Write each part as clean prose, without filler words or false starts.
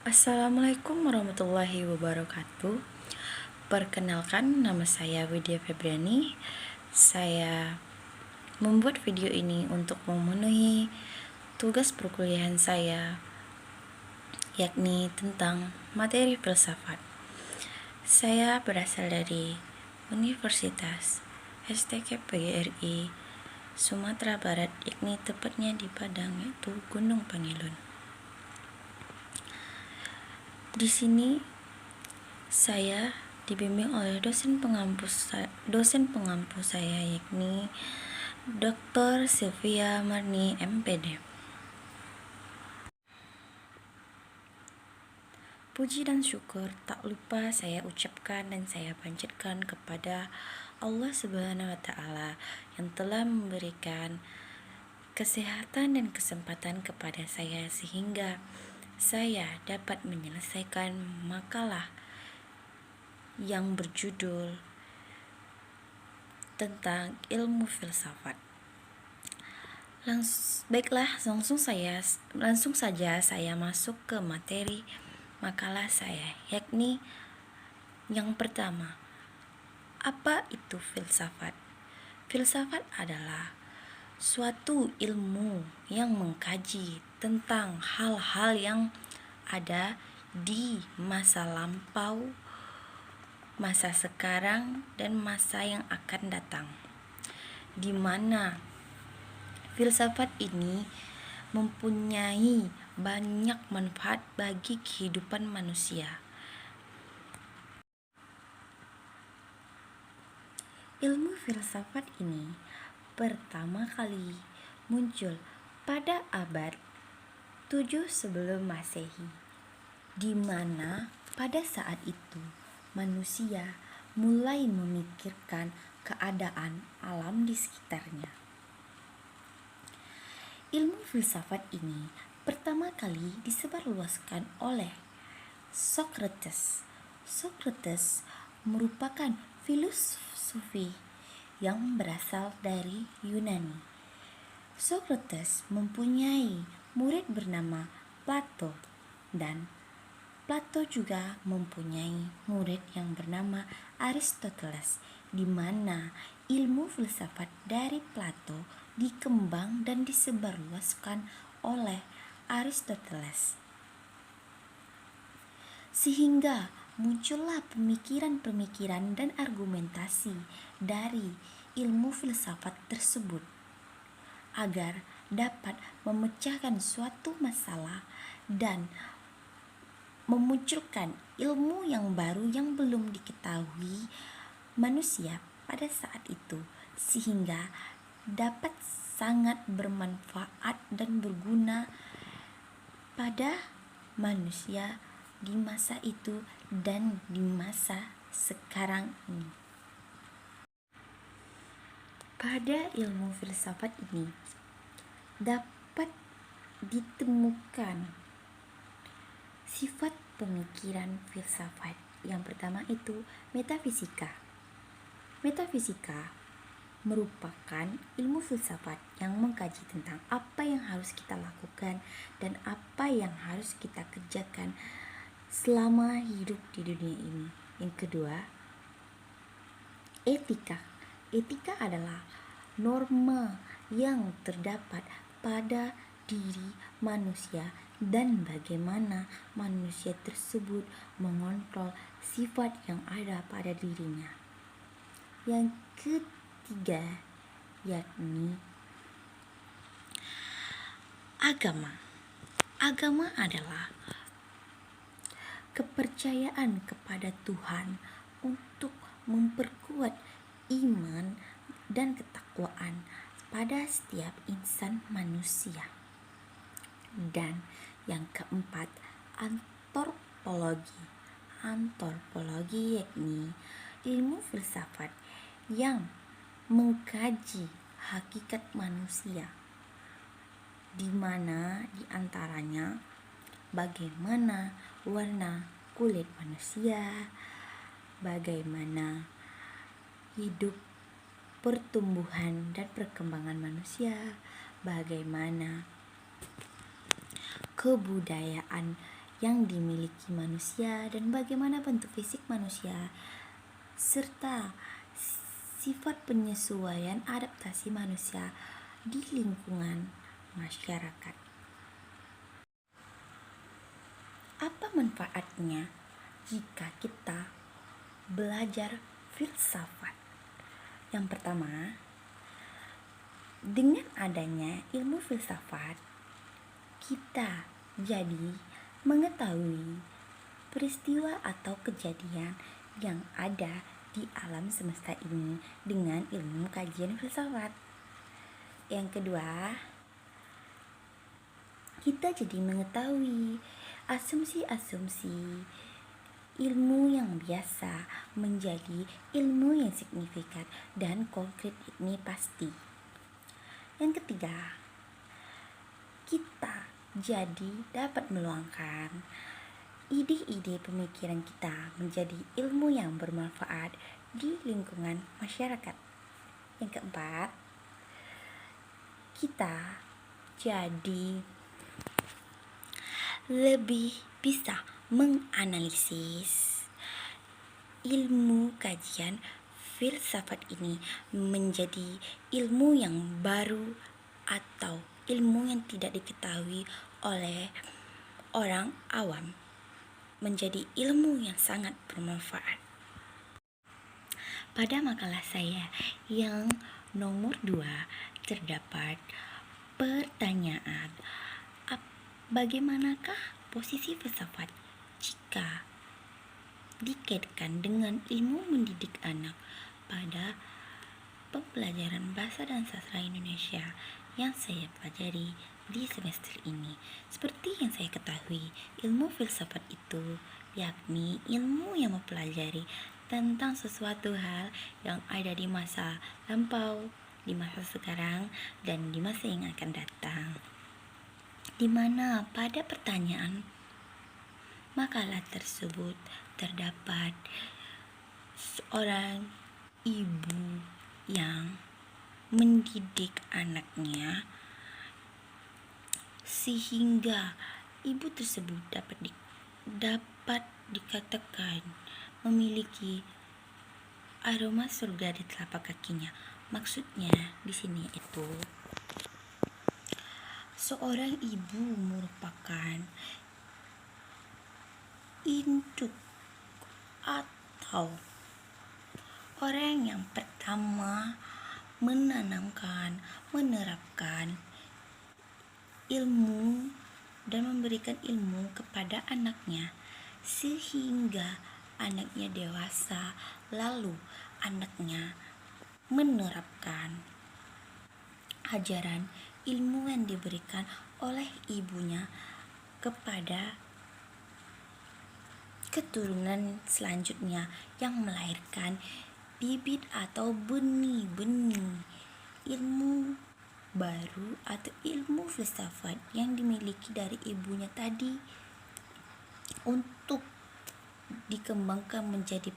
Assalamualaikum warahmatullahi wabarakatuh. Perkenalkan, nama saya Widya Febriani. Saya membuat video ini untuk memenuhi tugas perkuliahan saya, yakni tentang materi filsafat. Saya berasal dari Universitas STK PGRI Sumatera Barat, yakni tepatnya di Padang, yaitu Gunung Pangilun. Di sini saya dibimbing oleh dosen pengampu saya, yakni Dr. Sylvia Marni MPD. Puji dan syukur tak lupa saya ucapkan dan saya panjatkan kepada Allah Subhanahu wa Ta'ala yang telah memberikan kesehatan dan kesempatan kepada saya sehingga saya dapat menyelesaikan makalah yang berjudul tentang ilmu filsafat. Langsung saja saya masuk ke materi makalah saya, yakni yang pertama, apa itu filsafat? Filsafat adalah suatu ilmu yang mengkaji tentang hal-hal yang ada di masa lampau, masa sekarang, dan masa yang akan datang, di mana filsafat ini mempunyai banyak manfaat bagi kehidupan manusia. Ilmu filsafat ini pertama kali muncul pada abad 7 sebelum Masehi, di mana pada saat itu manusia mulai memikirkan keadaan alam di sekitarnya. Ilmu filsafat ini pertama kali disebarluaskan oleh Socrates. Socrates merupakan filosofi yang berasal dari Yunani. Socrates mempunyai murid bernama Plato, dan Plato juga mempunyai murid yang bernama Aristoteles, di mana ilmu filsafat dari Plato dikembang dan disebarluaskan oleh Aristoteles, sehingga muncullah pemikiran-pemikiran dan argumentasi dari ilmu filsafat tersebut agar dapat memecahkan suatu masalah dan memunculkan ilmu yang baru yang belum diketahui manusia pada saat itu, sehingga dapat sangat bermanfaat dan berguna pada manusia di masa itu dan di masa sekarang ini. Pada ilmu filsafat ini dapat ditemukan sifat pemikiran filsafat. Yang pertama itu metafisika. Metafisika merupakan ilmu filsafat yang mengkaji tentang apa yang harus kita lakukan dan apa yang harus kita kerjakan selama hidup di dunia ini. Yang kedua, etika. Etika adalah norma yang terdapat pada diri manusia dan bagaimana manusia tersebut mengontrol sifat yang ada pada dirinya. Yang ketiga, yakni agama. Agama adalah kepercayaan kepada Tuhan untuk memperkuat iman dan ketakwaan pada setiap insan manusia. Dan yang keempat, antropologi. Antropologi yakni ilmu filsafat yang mengkaji hakikat manusia, di mana diantaranya bagaimana warna kulit manusia, bagaimana hidup, pertumbuhan dan perkembangan manusia, bagaimana kebudayaan yang dimiliki manusia dan bagaimana bentuk fisik manusia, serta sifat penyesuaian adaptasi manusia di lingkungan masyarakat. Apa manfaatnya jika kita belajar filsafat? Yang pertama, dengan adanya ilmu filsafat, kita jadi mengetahui peristiwa atau kejadian yang ada di alam semesta ini dengan ilmu kajian filsafat. Yang kedua, kita jadi mengetahui asumsi-asumsi ilmu yang biasa menjadi ilmu yang signifikan dan konkret ini pasti. Yang ketiga, kita jadi dapat meluangkan ide-ide pemikiran kita menjadi ilmu yang bermanfaat di lingkungan masyarakat. Yang keempat, kita jadi lebih bisa menganalisis ilmu kajian filsafat ini menjadi ilmu yang baru atau ilmu yang tidak diketahui oleh orang awam, menjadi ilmu yang sangat bermanfaat. Pada makalah saya yang nomor 2 terdapat pertanyaan, bagaimanakah posisi filsafat jika dikaitkan dengan ilmu mendidik anak pada pembelajaran bahasa dan sastra Indonesia yang saya pelajari di semester ini? Seperti yang saya ketahui, ilmu filsafat itu yakni ilmu yang mempelajari tentang sesuatu hal yang ada di masa lampau, di masa sekarang, dan di masa yang akan datang. Di mana pada pertanyaan makalah tersebut terdapat seorang ibu yang mendidik anaknya sehingga ibu tersebut dapat dikatakan memiliki aroma surga di telapak kakinya. Maksudnya di sini itu seorang ibu merupakan induk atau orang yang pertama menanamkan, menerapkan ilmu dan memberikan ilmu kepada anaknya sehingga anaknya dewasa, lalu anaknya menerapkan ajaran ilmu yang diberikan oleh ibunya kepada keturunan selanjutnya yang melahirkan bibit atau benih-benih ilmu baru atau ilmu filsafat yang dimiliki dari ibunya tadi untuk dikembangkan menjadi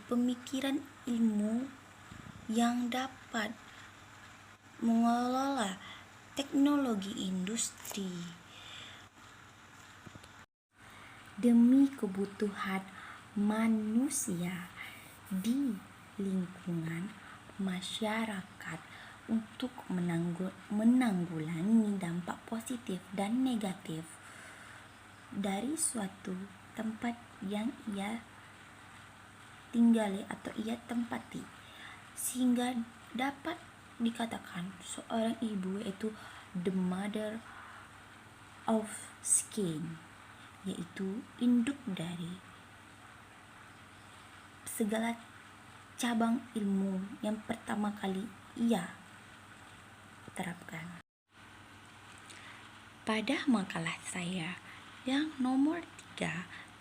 pemikiran ilmu yang dapat mengelola teknologi industri demi kebutuhan manusia di lingkungan masyarakat untuk menanggulangi dampak positif dan negatif dari suatu tempat yang ia tinggali atau ia tempati, sehingga dapat dikatakan seorang ibu yaitu the mother of skin, yaitu induk dari segala cabang ilmu yang pertama kali ia terapkan. Pada makalah saya yang nomor 3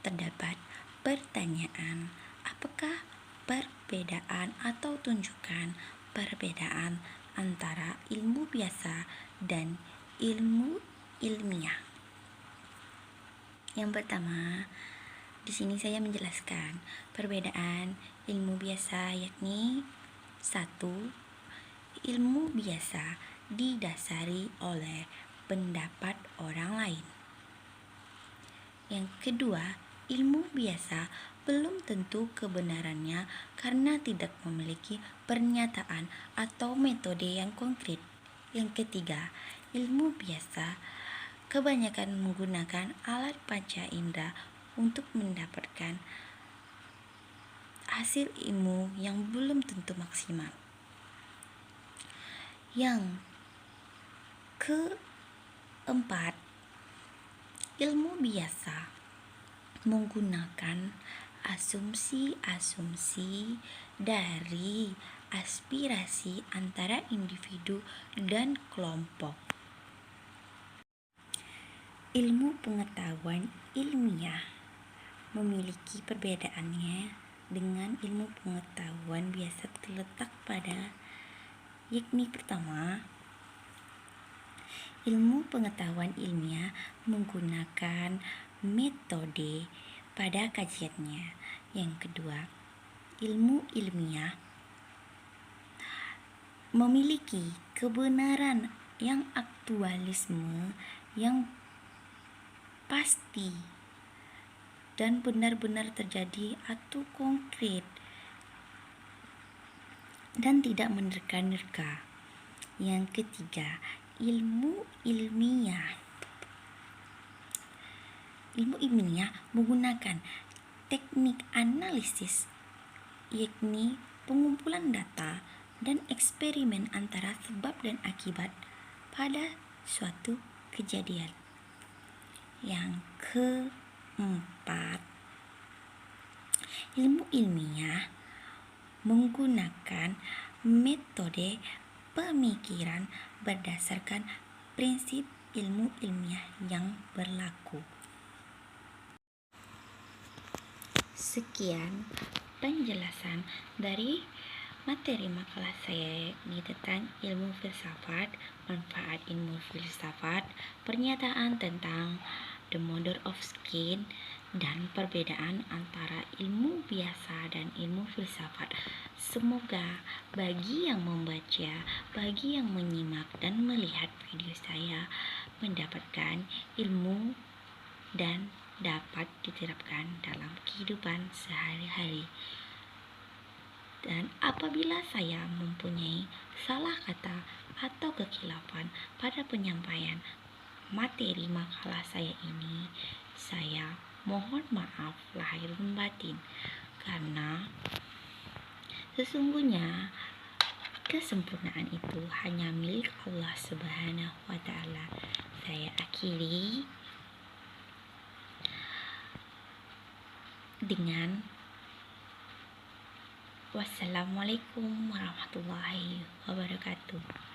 terdapat pertanyaan, apakah perbedaan atau tunjukkan perbedaan antara ilmu biasa dan ilmu ilmiah. Yang pertama, di sini saya menjelaskan perbedaan ilmu biasa yakni 1. Ilmu biasa didasari oleh pendapat orang lain. Yang kedua, ilmu biasa belum tentu kebenarannya karena tidak memiliki pernyataan atau metode yang konkret. Yang ketiga, ilmu biasa kebanyakan menggunakan alat panca indera untuk mendapatkan hasil ilmu yang belum tentu maksimal. Yang keempat, ilmu biasa menggunakan asumsi-asumsi dari aspirasi antara individu dan kelompok. Ilmu pengetahuan ilmiah memiliki perbedaannya dengan ilmu pengetahuan biasa terletak pada yakni pertama, ilmu pengetahuan ilmiah menggunakan metode pada kajiannya. Yang kedua, ilmu ilmiah memiliki kebenaran yang aktualisme yang pasti dan benar-benar terjadi atau konkret dan tidak menerka-nerka. Yang ketiga, ilmu ilmiah menggunakan teknik analisis, yakni pengumpulan data dan eksperimen antara sebab dan akibat pada suatu kejadian. Yang keempat, ilmu ilmiah menggunakan metode pemikiran berdasarkan prinsip ilmu ilmiah yang berlaku. Sekian penjelasan dari materi makalah saya ini tentang ilmu filsafat, manfaat ilmu filsafat, pernyataan tentang the mother of skin, dan perbedaan antara ilmu biasa dan ilmu filsafat. Semoga bagi yang membaca, bagi yang menyimak dan melihat video saya mendapatkan ilmu dan dapat diterapkan dalam kehidupan sehari-hari. Dan apabila saya mempunyai salah kata atau kekhilafan pada penyampaian materi makalah saya ini, saya mohon maaf lahir batin, karena sesungguhnya kesempurnaan itu hanya milik Allah Subhanahu wa Ta'ala. Saya akhiri dengan wassalamualaikum warahmatullahi wabarakatuh.